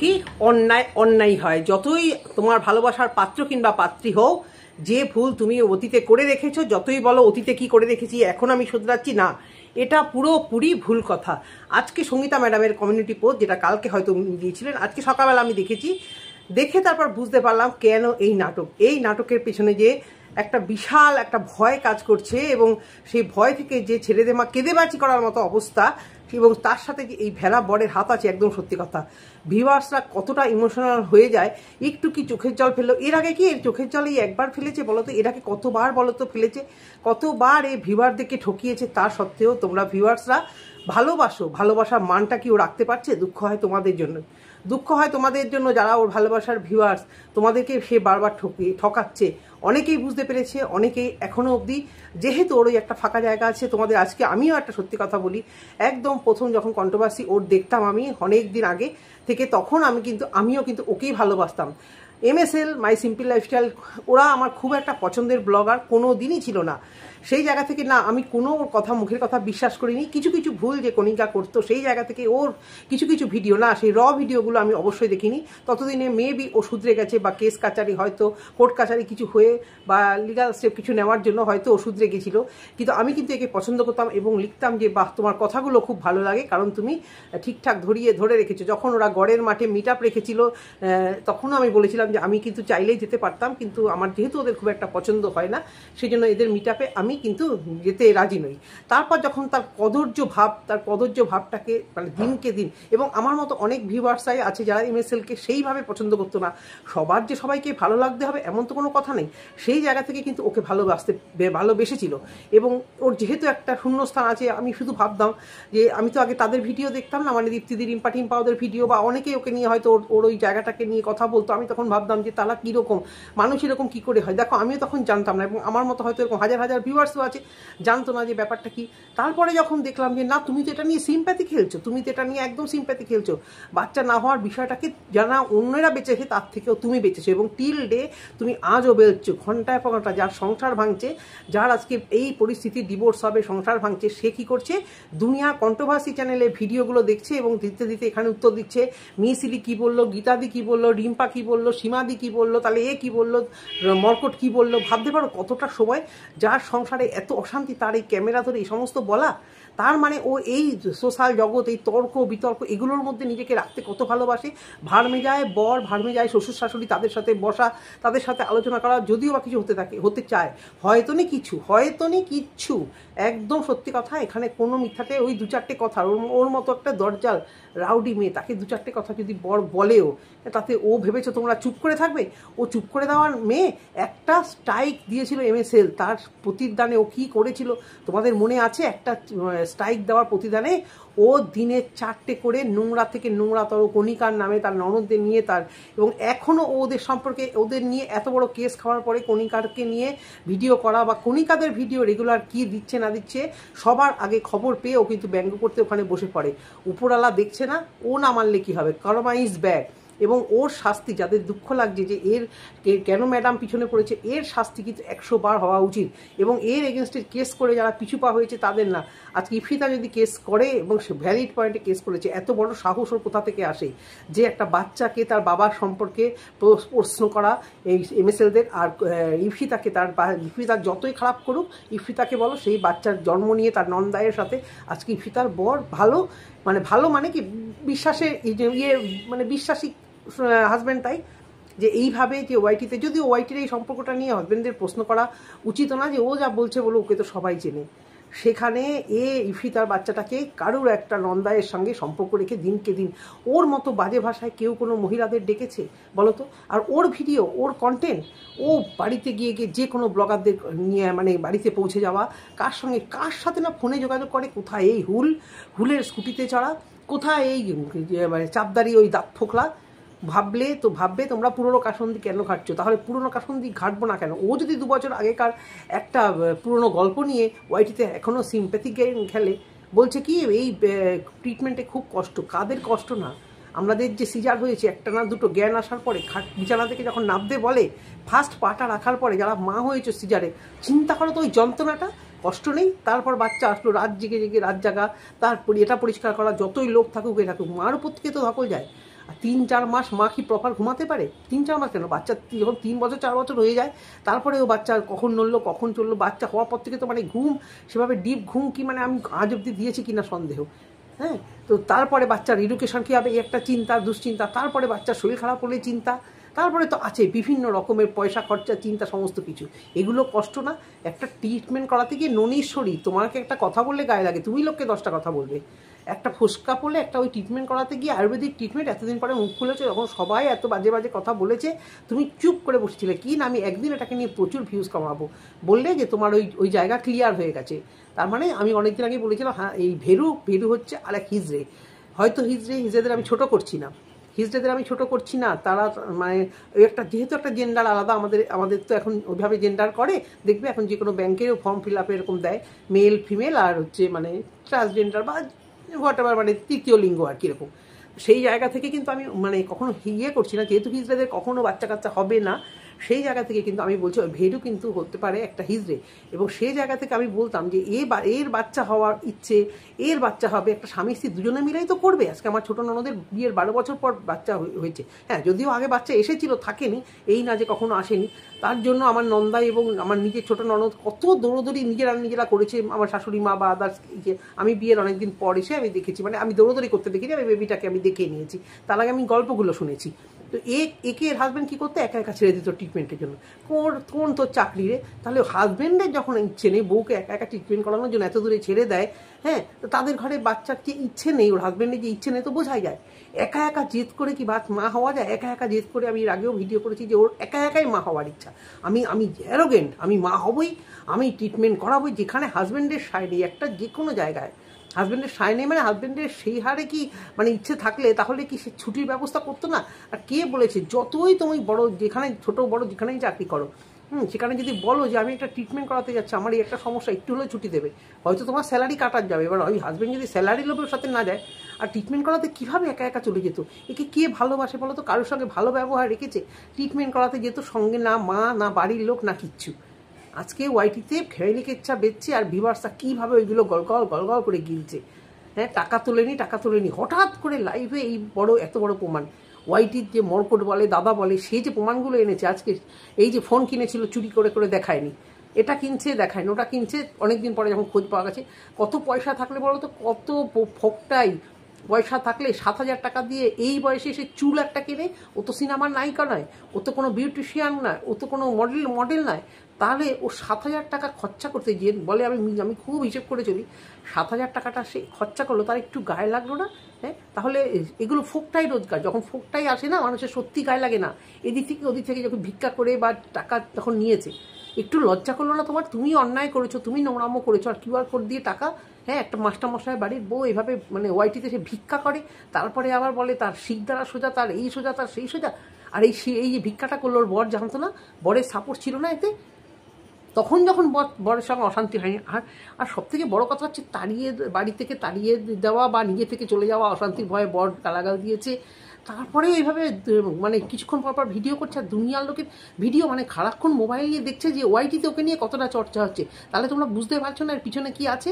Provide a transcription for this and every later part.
কি অন্যায় অন্যায় হয়, যতই তোমার ভালোবাসার পাত্র কিংবা পাত্রী হোক, যে ভুল তুমি অতীতে করে রেখেছো, যতই বলো অতীতে কি করে রেখেছি এখন আমি শুধরাচ্ছি, না, এটা পুরোপুরি ভুল কথা। আজকে সঙ্গীতা ম্যাডামের কমিউনিটি পোস্ট, যেটা কালকে হয়তো দিয়েছিলেন, আজকে সকালবেলা আমি দেখেছি, দেখে তারপর বুঝতে পারলাম কেন এই নাটক। এই নাটকের পেছনে যে একটা বিশাল একটা ভয় কাজ করছে, এবং সেই ভয় থেকে যে ছেলেদের মা কেঁদেবাচি করার মতো অবস্থা, এবং তার সাথে যে এই ভেলা বরের হাত আছে, একদম সত্যি কথা। ভিউয়ার্সরা কতটা ইমোশনাল হয়ে যায়, একটু কি চোখের জল ফেললো। এর আগে কি এর চোখের জল এই একবার ফেলেছে বলো তো? এর আগে কতবার বলো তো ফেলেছে? কতবার এই ভিউয়ারদেরকে ঠকিয়েছে। তার সত্ত্বেও তোমরা ভিউয়ার্সরা ভালোবাসো, ভালোবাসার মানটা কি ও রাখতে পারছে? দুঃখ হয় তোমাদের জন্য, দুঃখ হয় তোমাদের জন্য যারা ওর ভালোবাসার ভিউয়ার্স, তোমাদেরকে সে বারবার ঠকাচ্ছে। অনেকেই বুঝতে পেরেছে, অনেকেই এখনও অবধি, যেহেতু ওর ওই একটা ফাঁকা জায়গা আছে তোমাদের। আজকে আমিও একটা সত্যি কথা বলি, একদম প্রথম যখন কন্ট্রোভার্সি ওর দেখতাম আমি অনেক দিন আগে থেকে, তখন আমিও কিন্তু ওকেই ভালোবাসতাম। MSL মাই সিম্পল লাইফস্টাইল, ওরা আমার খুব একটা পছন্দের ব্লগার কোনো দিনই ছিল না। সেই জায়গা থেকে না, আমি কোনো ওর কথা, মুখের কথা বিশ্বাস করিনি। কিছু কিছু ভুল যে কণিকা করতো, সেই জায়গা থেকে ওর কিছু কিছু ভিডিও, না সেই ভিডিওগুলো আমি অবশ্যই দেখিনি। ততদিনে মেবি ও শুধরে গেছে, বা কেস কাচারি হয়তো, কোর্ট কাচারি কিছু হয়ে, বা লিগাল স্টেপ কিছু নেওয়ার জন্য হয়তো ও শুধরে গেছিলো। কিন্তু আমি কিন্তু একে পছন্দ করতাম এবং লিখতাম যে বাহ, তোমার কথাগুলো খুব ভালো লাগে, কারণ তুমি ঠিকঠাক ধরে রেখেছো। যখন ওরা গড়ের মাঠে মিট আপ রেখেছিল, তখনও আমি বলেছিলাম যে আমি কিন্তু চাইলেই যেতে পারতাম, কিন্তু আমার যেহেতু ওদের খুব একটা পছন্দ হয় না, সেই জন্য এদের মিট আপে আমি কিন্তু যেতে রাজি নই। তারপর যখন তার কদর্য ভাবটাকে মানে দিনকে দিন, এবং আমার মতো অনেক ভিউয়ার্সাই আছে যারা MSLকে সেইভাবে পছন্দ করতো না। সবার যে সবাইকে ভালো লাগতে হবে এমন তো কোনো কথা নেই। সেই জায়গা থেকে কিন্তু ওকে ভালোবেসেছিল, এবং ওর যেহেতু একটা শূন্যস্থান আছে, আমি শুধু ভাবতাম যে আমি তো আগে তাদের ভিডিও দেখতাম না, মানে দীপ্তিদি, রিম্পা টিম্পা, ওদের ভিডিও, বা অনেকেই ওকে নিয়ে হয়তো ওর ওই জায়গাটাকে নিয়ে কথা বলতো। আমি তখন ভাবতাম যে তারা কীরকম মানুষ, এরকম কী করে হয়। দেখো, আমিও তখন জানতাম না, এবং আমার মতো হয়তো এরকম হাজার হাজার ভিউয়ার্সও আছে জানতো না যে ব্যাপারটা কি। তারপরে যখন দেখলাম যে না, তুমি তো এটা নিয়ে সিম্প্যাথি খেলছো, তুমি তো এটা নিয়ে একদম সিম্প্যাথি খেলছো, বাচ্চা না হওয়ার বিষয়টাকে যারা অন্যরা বেঁচেছে তার থেকেও তুমি বেঁচেছো, এবং টিল ডে তুমি আজও বেরোচ্ছো ঘন্টায় পর ঘন্টা। যার সংসার ভাঙছে, যার আজকে এই পরিস্থিতি, ডিভোর্স হবে, সংসার ভাঙছে, সে কী করছে? দুনিয়া কন্ট্রোভার্সি চ্যানেলে ভিডিওগুলো দেখছে, এবং দিতে দিতে এখানে উত্তর দিচ্ছে। মিসিলি কী বললো, গীতাদি কী বললো, রিম্পা কী বললো, সীমাদি কী বললো, তাহলে এ কী বললো, মর্কট কী বললো। ভাবতে পারো কতটা সময়, যার সংসারে এত অশান্তি, তার এই ক্যামেরা ধরে এই সমস্ত বলা। তার মানে ও এই সোশ্যাল জগৎ, এই তর্ক বিতর্ক, এগুলোর মধ্যে নিজেকে রাখতে কত ভালোবাসে। ভাড়মে যায় বর, ভাড়মে যায় শ্বশুর শাশুড়ি, তাদের সাথে বসা, তাদের সাথে আলোচনা করা, যদিও বা কিছু হতে চায়, হয়তো নি কিচ্ছু। একদম সত্যি কথা, এখানে কোনো মিথ্যাতে ওই দু চারটে কথা, ওর মতো একটা দরজাল রাউডি মেয়ে, তাকে দু চারটে কথা যদি বর বলেও, তাতে ও ভেবেছো তোমরা চুপ করে থাকবে? ও চুপ করে দেওয়ার মেয়ে। একটা স্ট্রাইক দিয়েছিল MSL, তার প্রতিদানে ও কী করেছিল তোমাদের মনে আছে? একটা স্ট্রাইক দেওয়ার প্রতিদানে ও দিনে 4টে করে নোংরা থেকে নোংরাতর কণিকার নামে তার ননদদের নিয়ে, তার, এবং এখনও ওদের সম্পর্কে, ওদের নিয়ে এত বড় কেস খাওয়ার পরে কণিকারকে নিয়ে ভিডিও করা, বা কণিকাদের ভিডিও রেগুলার কি দিচ্ছে না দিচ্ছে সবার আগে খবর পেয়ে ও কিন্তু ব্যঙ্গ করতে ওখানে বসে পড়ে। উপরওয়ালা দেখছে না, ও না মানলে কী হবে? Karma is bad. এবং ওর শাস্তি, যাদের দুঃখ লাগছে যে এর কেন ম্যাডাম পিছনে পড়েছে, এর শাস্তি কিন্তু 100 বার হওয়া উচিত। এবং এর এগেনস্টে কেস করে যারা পিছু পা হয়েছে তাদের না। আজকে ইফিতা যদি কেস করে, এবং সে ভ্যালিড পয়েন্টে কেস করেছে, এত বড় সাহস ওর কোথা থেকে আসে যে একটা বাচ্চাকে তার বাবার সম্পর্কে প্রশ্ন করা এই MSLদের। আর ইফিতার যতই খারাপ করুক, ইফিতাকে বলো সেই বাচ্চার জন্ম নিয়ে তার নন্দায়ের সাথে আজকে ইফিতার বর ভালো মানে কি বিশ্বাসে মানে বিশ্বাসী হাজব্যান্ড। তাই যে এইভাবে যে ওয়াইটিতে, যদিও ওয়াইটির এই সম্পর্কটা নিয়ে হাজব্যান্ডদের প্রশ্ন করা উচিত না, যে ও যা বলছে বলো, ওকে তো সবাই চেনে। সেখানে ইফিতার বাচ্চাটাকে কারুর একটা নন্দায়ের সঙ্গে সম্পর্ক রেখে দিনকে দিন ওর মতো বাজে ভাষায় কেউ কোনো মহিলাদের ডেকেছে বলো তো? আর ওর ভিডিও, ওর কন্টেন্ট, ও বাড়িতে গিয়ে যে কোনো ব্লগারদের নিয়ে, মানে বাড়িতে পৌঁছে যাওয়া, কার সাথে না ফোনে যোগাযোগ করে, কোথায় এই হুলের স্কুটিতে চড়া, কোথায় এই মানে চাপদারি ওই দাঁত ফোকলা। ভাববে তোমরা পুরনো কাসন্দি কেন ঘাটছো? তাহলে পুরনো কাসন্দি ঘাটবো না কেন? ও যদি 2 বছর আগেকার একটা পুরনো গল্প নিয়ে ওয়াইটিতে এখনও সিম্প্যাথি গেম খেলে, বলছে কি এই ট্রিটমেন্টে খুব কষ্ট। কাদের কষ্ট না? আমাদের যে সিজার হয়েছে, একটা না দুটো জ্ঞান আসার পরে, বিছানা থেকে যখন নামতে বলে, ফার্স্ট পাটা রাখার পরে, যারা মা হয়েছে সিজারে, চিন্তা করো তো ওই যন্ত্রণাটা। কষ্ট নেই? তারপর বাচ্চা আসলো, রাত জাগা, তার এটা পরিষ্কার করা, যতই লোক থাকুক মার উপর থেকে তো ধকল যায়। আর 3-4 মাস মা কি প্রপার ঘুমাতে পারে? 3-4 মাস কেন, বাচ্চা যখন 3 বছর 4 বছর হয়ে যায় তারপরে ও বাচ্চা কখন নড়লো কখন চললো, বাচ্চা হওয়ার পর থেকে তো মানে ঘুম সেভাবে ডিপ ঘুম কি মানে আমি আজ অব্দি দিয়েছি কিনা সন্দেহ। হ্যাঁ, তো তারপরে বাচ্চার এডুকেশন কী হবে একটা চিন্তা দুশ্চিন্তা, তারপরে বাচ্চার শরীর খারাপ হলে চিন্তা, তারপরে তো আছে বিভিন্ন রকমের পয়সা খরচা চিন্তা সমস্ত কিছু। এগুলো কষ্ট না? একটা ট্রিটমেন্ট করাতে গিয়ে ননীশ্বরী তোমাকে একটা কথা বললে গায়ে লাগে, তুমি লোককে 10টা কথা বলবে। একটা ফোসকা পড়লে একটা ওই ট্রিটমেন্ট করাতে গিয়ে আয়ুর্বেদিক ট্রিটমেন্ট এতদিন পরে মুখ খুলেছে, যখন সবাই এত বাজে বাজে কথা বলেছে তুমি চুপ করে বসেছিলে কি না আমি একদিন এটাকে নিয়ে প্রচুর ভিউজ কামাবো, বললে যে তোমার ওই জায়গা ক্লিয়ার হয়ে গেছে। তার মানে আমি অনেকদিন আগে বলেছিলাম হ্যাঁ এই ভেরু হচ্ছে আর এক হিজড়ে, হয়তো হিজড়েদের আমি ছোট করছি না, হিজড়েদের আমি ছোট করছি না, তারা মানে একটা যেহেতু একটা জেন্ডার আলাদা, আমাদের তো এখন ওইভাবে জেন্ডার করে, দেখবে এখন যে কোনো ব্যাংকেরও ফর্ম ফিল আপে এরকম দেয় মেল ফিমেল আর হচ্ছে মানে ট্রান্সজেন্ডার বা হোয়াটএভার মানে তৃতীয় লিঙ্গ আর কীরকম। সেই জায়গা থেকে কিন্তু আমি মানে কখনো করছি না, যেহেতু হিজড়েদের কখনো বাচ্চা কাচ্চা হবে না, সেই জায়গা থেকে কিন্তু আমি বলছি ভেরু কিন্তু হতে পারে একটা হিজড়ে। এবং সেই জায়গা থেকে আমি বলতাম যে এর বাচ্চা হওয়ার ইচ্ছে, এর বাচ্চা হবে, একটা স্বামী স্ত্রী দুজনে মিলেই তো করবে। আজকে আমার ছোটো ননদের বিয়ের 12 বছর পর বাচ্চা হয়েছে, হ্যাঁ যদিও আগে বাচ্চা এসেছিল থাকেনি, এই না যে কখনো আসেনি। তার জন্য আমার নন্দা এবং আমার নিজের ছোটো ননদ কত দৌড়োদৌড়ি নিজেরা করেছে, আমার শাশুড়ি মা বা আদার্স, আমি বিয়ের অনেকদিন পর এসে আমি দেখেছি, মানে আমি দৌড়োদৌড়ি করতে দেখিনি, আমি বেবিটাকে আমি দেখে নিয়েছি, তার আগে আমি গল্পগুলো শুনেছি। তো একে এর হাজব্যান্ড কী করতে একা একা ছেড়ে দিত ট্রিটমেন্টের জন্য, কোন তোর চাকরি রে, তাহলে হাজব্যান্ডের যখন ইচ্ছে নেই বউকে একা একা ট্রিটমেন্ট করানোর জন্য এত দূরে ছেড়ে দেয়, হ্যাঁ তো তাদের ঘরে বাচ্চার যে ইচ্ছে নেই, ওর হাজব্যান্ডের যে ইচ্ছে নেই তো বোঝাই যায়। একা একা জেদ করে কি মা হওয়া যায়? একা একা জেদ করে আমি এর আগেও ভিডিও করেছি যে ওর একা একাই মা হওয়ার ইচ্ছা, আমি অ্যারোগেন্ট, আমি মা হবই, আমি ট্রিটমেন্ট করাবোই, যেখানে হাজব্যান্ডের সাইডে একটা যে কোনো জায়গায় হাজব্যান্ডের সায় নেই, মানে হাজব্যান্ডের সেই হারে কি মানে ইচ্ছে থাকলে তাহলে কি সে ছুটির ব্যবস্থা করতো না? আর কে বলেছে যতই তুমি বড় যেখানে ছোটো বড় যেখানেই চাকরি করো, সেখানে যদি বলো যে আমি একটা ট্রিটমেন্ট করাতে যাচ্ছি, আমার এই একটা সমস্যা, একটু হলেও ছুটি দেবে, হয়তো তোমার স্যালারি কাটার যাবে। এবার ওই হাজব্যান্ড যদি স্যালারি লোভের সাথে না যায়, আর ট্রিটমেন্ট করাতে কীভাবে একা একা চলে যেত? একে কে ভালোবাসে বলো তো? কারোর সঙ্গে ভালো ব্যবহার রেখেছে? ট্রিটমেন্ট করাতে যেত সঙ্গে না মা না বাড়ির লোক না কিচ্ছু। আজকে ওয়াইটিতে ফ্যামিলি কেচ্ছা বেচছে আর ভিউয়ার্সরা কীভাবে ওইগুলো গলগল করে গিলছে। হ্যাঁ টাকা তোলেনি হঠাৎ করে লাইভে এই এত বড় প্রমাণ, ওয়াইটির যে মরকট বলে দাদা বলে সে যে প্রমাণগুলো এনেছে আজকে, এই যে ফোন কিনেছিল চুরি করে দেখায়নি, এটা কিনছে দেখায়নি, ওটা কিনছে অনেকদিন পরে যখন খোঁজ পাওয়া গেছে। কত পয়সা থাকলে বলো তো, কত ফোকটাই পয়সা থাকলে 7,000 টাকা দিয়ে এই বয়সে এসে চুল একটা কেনে, ও তো সিনেমার নায়িকা নয়, ও তো কোনো বিউটিশিয়ান নয়, ও তো কোনো মডেল নয়, তাহলে ও 7,000 টাকা খরচা করতে গিয়ে বলে আমি খুব হিসেব করে চলি, 7,000 টাকাটা সে খরচা করলো, তার একটু গায়ে লাগলো না? হ্যাঁ তাহলে এগুলো ফোকটাই রোজগার, যখন ফোকটাই আসে না মানুষের সত্যি গায়ে লাগে না, এদিক থেকে ওদিক থেকে যখন ভিক্ষা করে বা টাকা যখন নিয়েছে, একটু লজ্জা করলো না তোমার? তুমি অন্যায় করেছো, তুমি নোংরামো করেছো, আর কিউআর কোড দিয়ে টাকা, হ্যাঁ একটা মাস্টারমশাই বাড়ির বউ এভাবে মানে ওয়াইটিতে সে ভিক্ষা করে, তারপরে আবার বলে তার শিখ দ্বারা সোজা, তার এই সোজা, তার সেই সোজা। আর এই যে ভিক্ষাটা করলো ওর বর জানতো না, বরের সাপোর্ট ছিল না এতে, তখন যখন বরের সঙ্গে অশান্তি হয়নি। আর সব থেকে বড়ো কথা হচ্ছে বাড়ি থেকে তাড়িয়ে দেওয়া বা নিজে থেকে চলে যাওয়া, অশান্তির ভয়ে বর গালাগাল দিয়েছে, তারপরেও এইভাবে মানে কিছুক্ষণ পর ভিডিও করছে, আর দুনিয়ার লোকের ভিডিও মানে সারাক্ষণ মোবাইল নিয়ে দেখছে যে ওয়াইটিতে ওকে নিয়ে কতটা চর্চা হচ্ছে। তাহলে তোমরা বুঝতে পারছো না এর পিছনে কি আছে?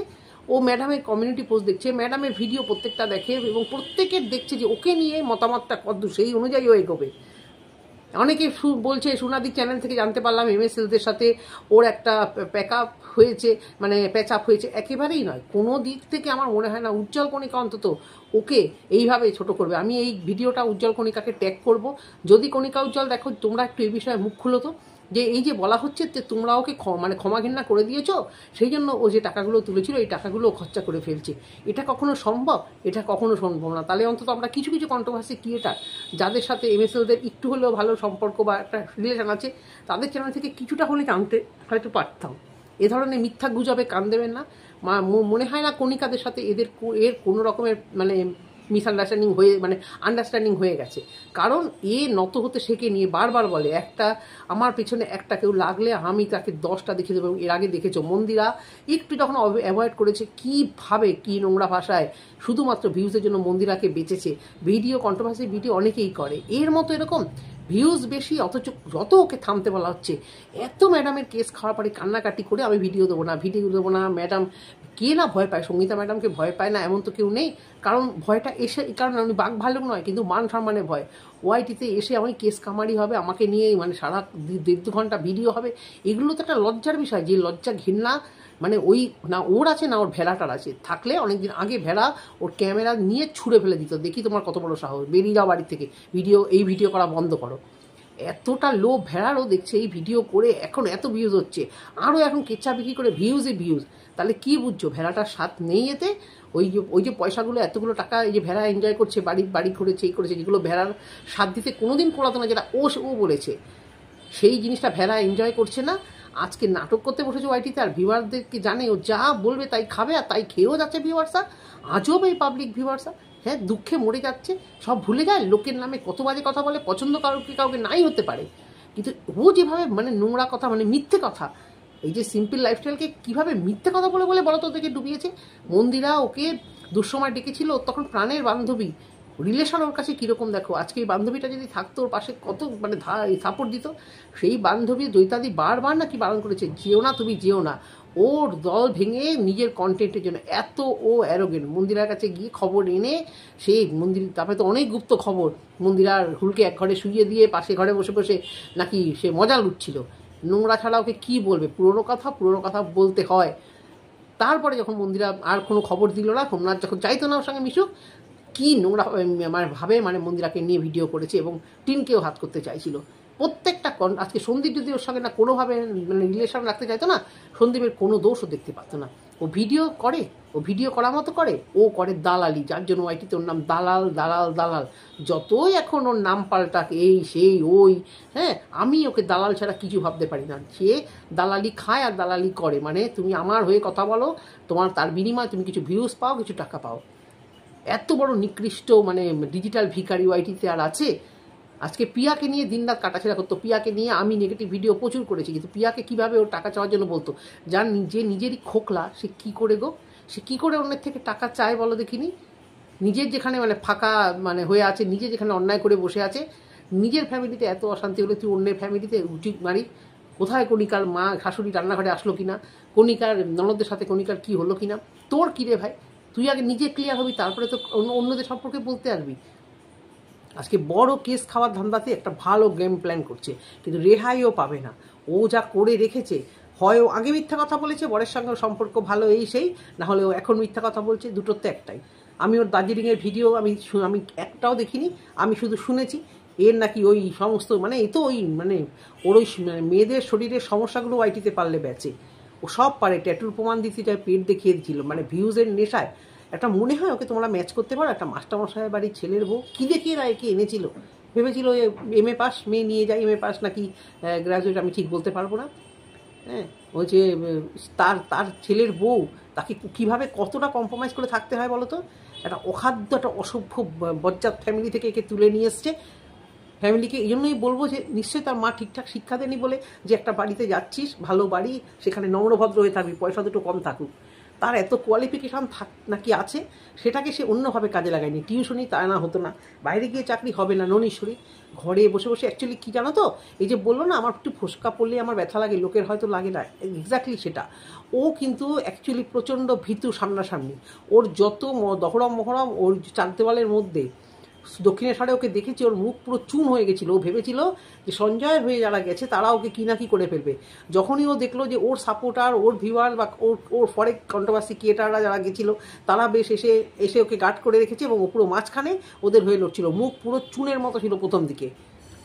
ও ম্যাডামের কমিউনিটি পোস্ট দেখছে, ম্যাডামের ভিডিও প্রত্যেকটা দেখে, এবং প্রত্যেকের দেখছে যে ওকে নিয়ে মতামতটা কত, সেই অনুযায়ী ও এগোবে। অনেকে বলছে, সুনাদির চ্যানেল থেকে জানতে পারলাম এমএসএলদের সাথে ওর একটা প্যাকআপ হয়েছে, মানে প্যাচআপ হয়েছে, একেবারেই নয়। কোনো দিক থেকে আমার মনে হয় না উজ্জ্বল কণিকা অন্তত ওকে এইভাবে ছোট করবে। আমি এই ভিডিওটা উজ্জ্বল কণিকাকে ট্যাগ করব, যদি কণিকা উজ্জ্বল দেখো তোমরা একটু এই বিষয়ে মুখ খুলো তো, যে এই যে বলা হচ্ছে যে তোমরা ওকে মানে ক্ষমা ঘৃণা করে দিয়েছ, সেই জন্য ও যে টাকাগুলো তুলেছিল এই টাকাগুলো খরচা করে ফেলছে, এটা কখনো সম্ভব? এটা কখনো সম্ভব না। তাহলে অন্তত আমরা কিছু কন্ট্রোভার্সি ক্রিয়েটার যাদের সাথে এমএসএলদের একটু হলেও ভালো সম্পর্ক বা একটা রিলেশন আছে, তাদের চ্যানেল থেকে কিছুটা হলে জানতে হয়তো পারতাম। এ ধরনের মিথ্যা গুজবে কান দেবেন না। মনে হয় না কণিকাদের সাথে এর কোনো রকমের মানে মিসআন্ডারস্ট্যান্ডিং হয়ে মানে আন্ডারস্ট্যান্ডিং হয়ে গেছে। কারণ নত হতে শেখে নিয়ে বারবার বলে একটা আমার পেছনে একটা কেউ লাগলে আমি তাকে 10টা দেখিয়ে দেবো। এর আগে দেখেছো মন্দিরা একটু যখন অ্যাভয়েড করেছে, কীভাবে কী নোংরা ভাষায় শুধুমাত্র ভিউজের জন্য মন্দিরাকে বেঁচেছে। ভিডিও কন্ট্রোভার্সি ভিডিও অনেকেই করে, এর মতো এরকম ভিউজ বেশি, অথচ যত ওকে থামতে বলা হচ্ছে, এত ম্যাডামের কেস খাওয়ার পরে কান্নাকাটি করে আমি ভিডিও দেবো না, ম্যাডাম কে না ভয় পায়, সঙ্গীতা ম্যাডামকে ভয় পায় না এমন তো কেউ নেই। কারণ ভয়টা এসে, কারণ উনি বাঘ ভাল্লুক নয়, কিন্তু মান সম্মানে ভয়। ওয়াইটিতে এসে আমি কেস কামারি হবে, আমাকে নিয়ে মানে সারা 1.5-2 ঘন্টা ভিডিও হবে, এগুলো তো একটা লজ্জার বিষয়। যে লজ্জা ঘৃণা মানে ওই না ওর আছে না ওর ভেড়াটার আছে। থাকলে অনেকদিন আগে ভেড়া ওর ক্যামেরা নিয়ে ছুঁড়ে ফেলে দিত, দেখি তোমার কত বড় সাহস, বেরিয়ে যাও বাড়ি থেকে, ভিডিও করা বন্ধ করো। এতটা লোভ ভেড়ারও দেখছে এই ভিডিও করে এখন এত ভিউজ হচ্ছে, আরও এখন কেচ্ছা বিক্রি করে ভিউজ। তাহলে কি বুঝছো ভেড়াটার স্বাদ নেই এতে? ওই যে পয়সাগুলো, এতগুলো টাকা এই যে ভেড়া এনজয় করছে, বাড়ি করেছে, এই করেছে, যেগুলো ভেড়ার স্বাদ দিতে কোনোদিন কোলাতো না, যেটা ও বলেছে, সেই জিনিসটা ভেড়া এনজয় করছে না। আজকে নাটক করতে বসেছে ওয়াইটিতে, আর ভিউয়ারদেরকে জানে ও যা বলবে তাই খাবে, আর তাই খেয়েও যাচ্ছে ভিউয়ার্সরা। আজব এই পাবলিক ভিউয়ার্সরা, হ্যাঁ, দুঃখে মরে যাচ্ছে, সব ভুলে যায়, লোকের নামে কত বাজে কথা বলে, পছন্দ কাউকে নাই হতে পারে, কিন্তু ও যেভাবে মানে নোংরা কথা, মানে মিথ্যে কথা, এই যে সিম্পল লাইফস্টাইলকে কীভাবে মিথ্যে কথা বলে বলো তো ওদেরকে ডুবিয়েছে। মন্দিরা ওকে দুঃসময় ডেকেছিল, তখন প্রাণের বান্ধবী, রিলেশন ওর কাছে কীরকম দেখো। আজকে এই বান্ধবীটা যদি থাকতো ওর পাশে, কত মানে সাপোর্ট দিত। সেই বান্ধবী দৈতাদি বারবার নাকি বারণ করেছে, যেও না, তুমি যেও না। ওর দল ভেঙে নিজের কন্টেন্টের জন্য এত ও অ্যারোগেন্ট। মন্দিরার কাছে গিয়ে খবর এনে সেই মন্দির, তারপরে তো অনেক গুপ্ত খবর, মন্দিরার হুলকে এক ঘরে শুইয়ে দিয়ে পাশে ঘরে বসে নাকি সে মজা লুটছিল। নোংরা ছাড়া ওকে কী বলবে, পুরনো কথা বলতে হয়। তারপরে যখন মন্দিরা আর কোনো খবর দিল না, সোমনাথ যখন চাইতো না ওর সঙ্গে মিশুক, কী নোংরা ভাবে মানে মন্দিরাকে নিয়ে ভিডিও করেছে, এবং টিনকেও হাত করতে চাইছিল। প্রত্যেকটা আজকে সন্দীপ যদি ওর সঙ্গে না কোনোভাবে মানে রিলেশন রাখতে চাইতো না, সন্দীপের কোনো দোষও দেখতে পারতো না। ও ভিডিও করার মতো করে, ও করে দালালি, যার জন্য ওয়াইটিতে ওর নাম দালাল। যতই এখন ওর নাম পাল্টাক, এই সেই ওই, হ্যাঁ, আমি ওকে দালাল ছাড়া কিছু ভাবতে পারি না। সে দালালি খায় আর দালালি করে, মানে তুমি আমার হয়ে কথা বলো, তোমার তার বিনিময়ে তুমি কিছু ভিউজ পাও, কিছু টাকা পাও। এত বড় নিকৃষ্ট মানে ডিজিটাল ভিখারি ওয়াইটিতে আর আছে? আজকে পিয়াকে নিয়ে দিনরাত কাটাছেড়া করতো, পিয়াকে নিয়ে আমি নেগেটিভ ভিডিও প্রচুর করেছি, কিন্তু পিয়াকে কীভাবে ওর টাকা চাওয়ার জন্য বলতো, যার নিজেরই খোকলা, সে কী করে গো, সে কী করে অন্যের থেকে টাকা চায় বলো দেখিনি? নিজের যেখানে মানে ফাঁকা মানে হয়ে আছে, নিজে যেখানে অন্যায় করে বসে আছে, নিজের ফ্যামিলিতে এত অশান্তি হলে তুই অন্যের ফ্যামিলিতে উচিত মারি? কোথায় কণিকার মা শাশুড়ি রান্নাঘরে আসলো কিনা, কণিকার ননদের সাথে কণিকার কী হলো কিনা, তোর কী রে ভাই? তুই আগে নিজে ক্লিয়ার হবি, তারপরে তো অন্যদের সম্পর্কে বলতে আসবি। আজকে বড় কেস খাওয়ার ধান্দাতে একটা ভালো গেম প্ল্যান করছে, কিন্তু রেহাইও পাবে না। ও যা করে রেখেছে, হয় ও আগে মিথ্যা কথা বলেছে, বরের সঙ্গে সম্পর্ক ভালো এই সেই, না হলে ও এখন মিথ্যা কথা বলছে, দুটোর তো একটাই। আমি ওর দার্জিলিংয়ের ভিডিও আমি একটাও দেখিনি, আমি শুধু শুনেছি এর নাকি ওই সমস্ত মানে এই তো ওই মানে ওর ওই মেয়েদের শরীরের সমস্যাগুলো ওয়াইটিতে পারলে বেচে, ও সব পারে, ট্যাটুর প্রমাণ দিতে যায়, পেট দেখিয়ে দিচ্ছিল, মানে ভিউজের নেশায়। একটা মনে হয় ওকে তোমরা ম্যাচ করতে পারো, একটা মাস্টারমশাইয়ের বাড়ির ছেলের বউ, কী দেখিয়ে না একে এনেছিল, ভেবেছিল এমএ পাস মেয়ে নিয়ে যায়, এমএ পাস নাকি গ্র্যাজুয়েট আমি ঠিক বলতে পারবো না, হ্যাঁ, ওই যে তার ছেলের বউ, তাকে কীভাবে কতটা কম্প্রোমাইজ করে থাকতে হয় বলো তো? একটা অখাদ্য, একটা অসভ্য বজ্জাত ফ্যামিলি থেকে একে তুলে নিয়ে এসছে। ফ্যামিলিকে এই জন্যই বলবো যে নিশ্চয়ই তার মা ঠিকঠাক শিক্ষা দেয়নি বলে, যে একটা বাড়িতে যাচ্ছিস, ভালো বাড়ি, সেখানে নম্রভদ্র হয়ে থাকবি, পয়সা দুটো কম থাকুক, তার এত কোয়ালিফিকেশান নাকি আছে, সেটাকে সে অন্যভাবে কাজে লাগায়নি। টিউশনি তা না হতো না, বাইরে গিয়ে চাকরি হবে না ননীশ্বরী, ঘরে বসে অ্যাকচুয়ালি কী জানো তো, এই যে বললো না আমার একটু ফোসকা পড়লে আমার ব্যথা লাগে, লোকের হয়তো লাগে না, এক্স্যাক্টলি সেটা। ও কিন্তু অ্যাকচুয়ালি প্রচণ্ড ভীতু সামনাসামনি। ওর যত দহরম মহরম ওর চার দেওয়ালের মধ্যে, দক্ষিণেশ্বরে ওকে দেখেছি, ওর মুখ পুরো চুন হয়ে গেছিলো। ও ভেবেছিল যে সঞ্জয়ের হয়ে যারা গেছে তারা ওকে কী না কী করে ফেলবে। যখনই ও দেখলো যে ওর সাপোর্টার, ওর ভিউয়ার বা ওর ফরেক কন্ট্রোভার্সি ক্রিয়েটাররা যারা গেছিলো, তারা বেশ এসে ওকে গার্ড করে রেখেছে, এবং ও পুরো মাঝখানে ওদের হয়ে লড়ছিল। মুখ পুরো চুনের মতো ছিল প্রথম দিকে।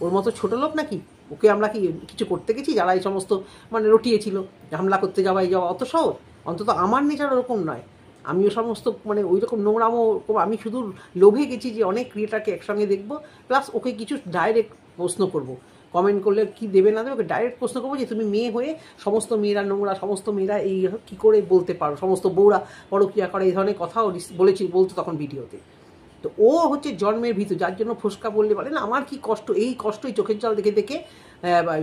ওর মতো ছোটো লোক নাকি, ওকে আমরা কি কিছু করতে গেছি যারা এই সমস্ত মানে রটিয়েছিল, হামলা করতে যাওয়া অত সহজ? অন্তত আমার নেচার ওরকম নয়। আমিও সমস্ত মানে ওই রকম নোংরামো, আমি শুধু লোভে গেছি যে অনেক ক্রিয়েটারকে একসঙ্গে দেখবো, প্লাস ওকে কিছু ডাইরেক্ট প্রশ্ন করবো, কমেন্ট করলে কি দেবে না দেবে, ওকে ডাইরেক্ট প্রশ্ন করবো যে তুমি মেয়ে হয়ে সমস্ত মেয়েরা নোংরা, সমস্ত মেয়েরা এই কী করে বলতে পারো, সমস্ত বউরা পরক্রিয়া করে, এই ধরনের কথাও বলতো তখন ভিডিওতে। তো ও হচ্ছে জন্মের ভিতর, যার জন্য ফোসকা বললে বলে না আমার কি কষ্ট, এই কষ্টই চোখের জল দেখে দেখে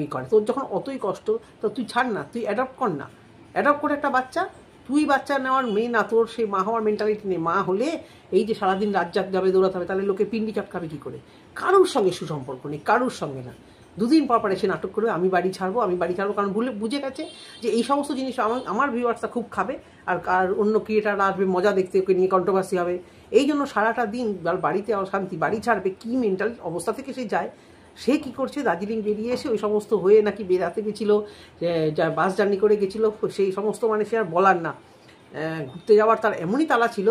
ই করে। তোর যখন অতই কষ্ট, তো তুই ছাড় না, তুই অ্যাডপ্ট কর না, অ্যাডপ্ট করে একটা বাচ্চা। তুই বাচ্চা নেওয়ার মেয়ে না, তোর সেই মা হওয়ার মেন্টালিটি নেই। মা হলে এই যে সারাদিন রাজ্জাক যাবে, দৌড়াতে হবে, তাহলে লোকে পিন্ডি চটকাবে কী করে? কারুর সঙ্গে সুসম্পর্ক নেই, কারুর সঙ্গে না। দুদিন পর এসে নাটক করবে আমি বাড়ি ছাড়বো, কারণ বুঝে গেছে যে এই সমস্ত জিনিস আমার ভিউয়ার্সরা খুব খাবে, আর অন্য ক্রিয়েটাররা আসবে মজা দেখতে, ওকে নিয়ে কন্ট্রোভার্সি হবে। এই জন্য সারাটা দিন বাড়িতে অশান্তি, বাড়ি ছাড়বে, কী মেন্টাল অবস্থা থেকে সে যায়। সে কি করছে, দার্জিলিং বেরিয়ে এসে ওই সমস্ত হয়ে নাকি বেড়াতে গেছিলো, যা বাস জার্নি করে গেছিলো, সেই সমস্ত মানে সে আর বলার না। ঘুরতে যাওয়ার তার এমনই তালা ছিল,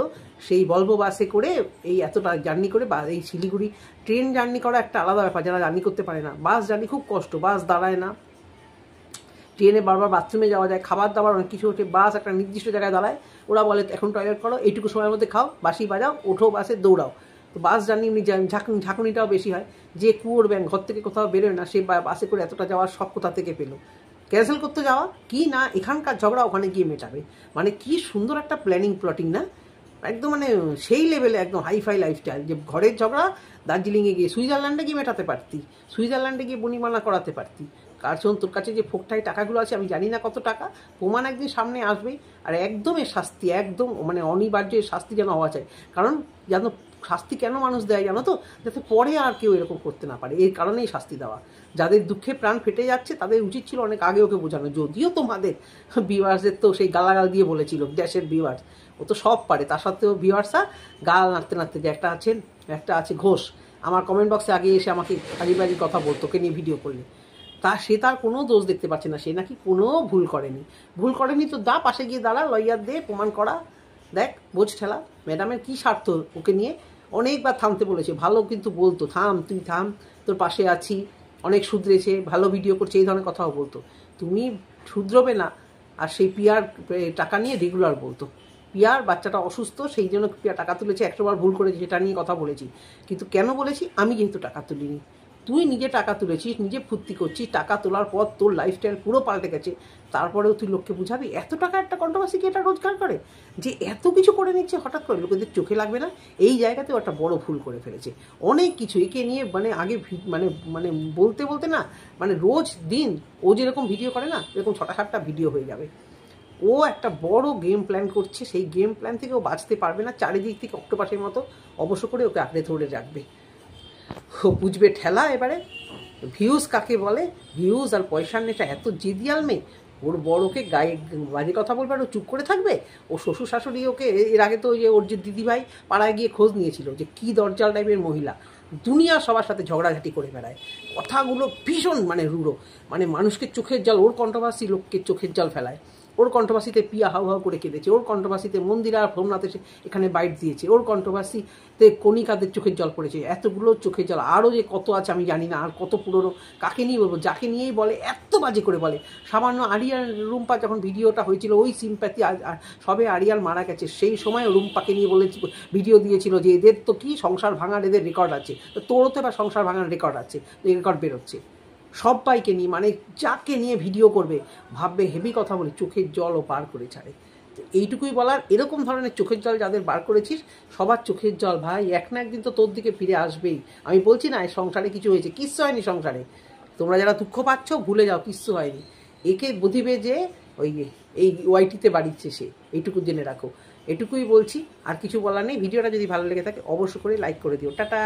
সেই ভলভো বাসে করে এই এতটা জার্নি করে, বা এই শিলিগুড়ি ট্রেন জার্নি করা একটা আলাদা ব্যাপার, যারা জার্নি করতে পারে না। বাস জার্নি খুব কষ্ট, বাস দাঁড়ায় না, ট্রেনে বারবার বাথরুমে যাওয়া যায়, খাবার দাবার অনেক কিছু হচ্ছে, বাস একটা নির্দিষ্ট জায়গায় দাঁড়ায়, ওরা বলে এখন টয়লেট করো, এইটুকু সময়ের মধ্যে খাও, বাসি বাজাও, ওঠো বাসে দৌড়াও। তো বাস জার্নি এমনি ঝাঁকুনিটাও বেশি হয়, যে কুয়োর ব্যাং ঘর থেকে কোথাও বেরোয় না, সে বাসে করে এতটা যাওয়ার সব কোথা থেকে পেলো। ক্যান্সেল করতে যাওয়া কি না, এখানকার ঝগড়া ওখানে গিয়ে মেটাবে, মানে কি সুন্দর একটা প্ল্যাটিং না, একদম মানে সেই লেভেলে একদম হাইফাই লাইফস্টাইল। যে ঘরের ঝগড়া দার্জিলিংয়ে গিয়ে, সুইজারল্যান্ডে গিয়ে মেটাতে পারতি, সুইজারল্যান্ডে গিয়ে বনিমানা করাতে পারতি। কারণ তোর কাছে যে ফোকটাই টাকাগুলো আছে, আমি জানি না কত টাকা, প্রমাণ একদিন সামনে আসবেই। আর একদম এর শাস্তি, একদম মানে অনিবার্য শাস্তি যেন হওয়া চাই। কারণ জানো শাস্তি কেন মানুষ দেয় জানো তো, যাতে পরে আর কেউ এরকম করতে না পারে, এই কারণেই শাস্তি দেওয়া। যাদের দুঃখে প্রাণ ফেটে যাচ্ছে তাদের উচিত ছিল অনেক আগে ওকে বোঝানো। যদিও তোমাদের ভিউয়ার্সদের তো সেই গালাগাল দিয়ে বলেছিল, দেশের ভিউয়ার্স ও তো সব পারে, তার সত্ত্বেও ভিউয়ার্সরা গাল নাড়তে যে একটা আছে ঘোষ, আমার কমেন্ট বক্সে আগে এসে আমাকে হাজিবাজি কথা বলতো ওকে নিয়ে ভিডিও করলে। সে তার কোনো দোষ দেখতে পাচ্ছে না, সে নাকি কোনো ভুল করেনি তো পাশে গিয়ে দাঁড়া, লয়ার দে, প্রমাণ করা, দেখ বোঝ ঠেলা। ম্যাডামের কি স্বার্থ ওকে নিয়ে, অনেকবার থামতে বলেছে, ভালো কিন্তু বলতো, তুই থাম, তোর পাশে আছি, অনেক শুধরেছে, ভালো ভিডিও করছে, এই ধরনের কথাও বলতো। তুমি শুধরবে না, আর সেই পিয়ার টাকা নিয়ে রেগুলার বলতো, পিয়ার বাচ্চাটা অসুস্থ, সেই জন্য পিয়ার টাকা তুলেছে, 100 বার ভুল করেছে, সেটা নিয়ে কথা বলেছি। কিন্তু কেন বলেছি, আমি যেহেতু টাকা তুলিনি, তুই নিজে টাকা তুলেছিস, নিজে ফুর্তি করছিস, টাকা তোলার পর তোর লাইফস্টাইল পুরো পাল্টে গেছে, তারপরেও তুই লোককে বুঝাবি এত টাকা একটা কন্ট্রোভার্সি কি এটা রোজগার করে, যে এত কিছু করে নিচ্ছে হঠাৎ করে, লোকেদের চোখে লাগবে না? এই জায়গাতেও একটা বড় ভুল করে ফেলেছে। অনেক কিছু একে নিয়ে মানে আগে মানে বলতে না, মানে রোজ দিন ও যেরকম ভিডিও করে না, এরকম 6টা-7টা ভিডিও হয়ে যাবে। ও একটা বড় গেম প্ল্যান করছে, সেই গেম প্ল্যান থেকে ও বাঁচতে পারবে না, চারিদিক থেকে অক্টোপাসের মতো অবশ্য করে ওকে আঁকড়ে ধরে রাখবে। ও বুঝবে ঠেলা এবারে। ভিউজ কাকে বলে, ভিউজ আর পয়সার নেশা এত জিদিয়াল মেয়ে, ওর বড়কে গায়ে বাজে কথা বলবে আর ও চুপ করে থাকবে? ও শ্বশুর শাশুড়ি ওকে, এর আগে তো ওর যে দিদিভাই পাড়ায় গিয়ে খোঁজ নিয়েছিল যে কি দরজাল টাইপের মহিলা, দুনিয়া সবার সাথে ঝগড়াঝাটি করে বেড়ায়, কথাগুলো ভীষণ মানে রূঢ়, মানে মানুষকে চোখের জল, ওর কন্ট্রোভার্সি লোককে চোখের জল ফেলায়। ওর কন্ট্রোভার্সিতে পিয়া হাউ হাউ করে কেঁদেছে, ওর কন্ট্রোভার্সিতে মন্দিরা আর ভ্রমনাথ এখানে বাইট দিয়েছে, ওর কন্ট্রোভার্সিতে কণিকাদের চোখের জল পড়েছে, এতগুলো চোখের জল। আরও যে কত আছে আমি জানি না, আর কত পুরনো, কাকে নিয়ে বলবো, যাকে নিয়েই বলে এত বাজে করে বলে। সামান্য আরিয়ান রুম্পা যখন ভিডিওটা হয়েছিল, ওই সিম্প্যাথি, সবে আরিয়ান মারা গেছে সেই সময় রুম্পাকে নিয়ে বলেছি, ভিডিও দিয়েছিল যে এদের তো কি সংসার ভাঙার এদের রেকর্ড আছে, তো তোরও তো এবার সংসার ভাঙার রেকর্ড আছে, এই রেকর্ড বেরোচ্ছে। সবাইকে নিয়ে মানে যাকে নিয়ে ভিডিও করবে ভাববে হেভি কথা বলে, চোখের জলও বার করে ছাড়ে। তো এইটুকুই বলার, এরকম ধরনের চোখের জল যাদের বার করেছিস, সবার চোখের জল ভাই এক না একদিন তো তোর দিকে ফিরে আসবেই। আমি বলছি না সংসারে কিছু হয়েছে, কিচ্ছু হয়নি সংসারে, তোমরা যারা দুঃখ পাচ্ছ ভুলে যাও, কিচ্ছু হয়নি। একে বুঝিবে যে ওই এই ওয়াইটিতে বাড়িচ্ছে সে, এইটুকু জেনে রাখো। এটুকুই বলছি, আর কিছু বলার নেই। ভিডিওটা যদি ভালো লেগে থাকে অবশ্য করে লাইক করে দিও। টাটা।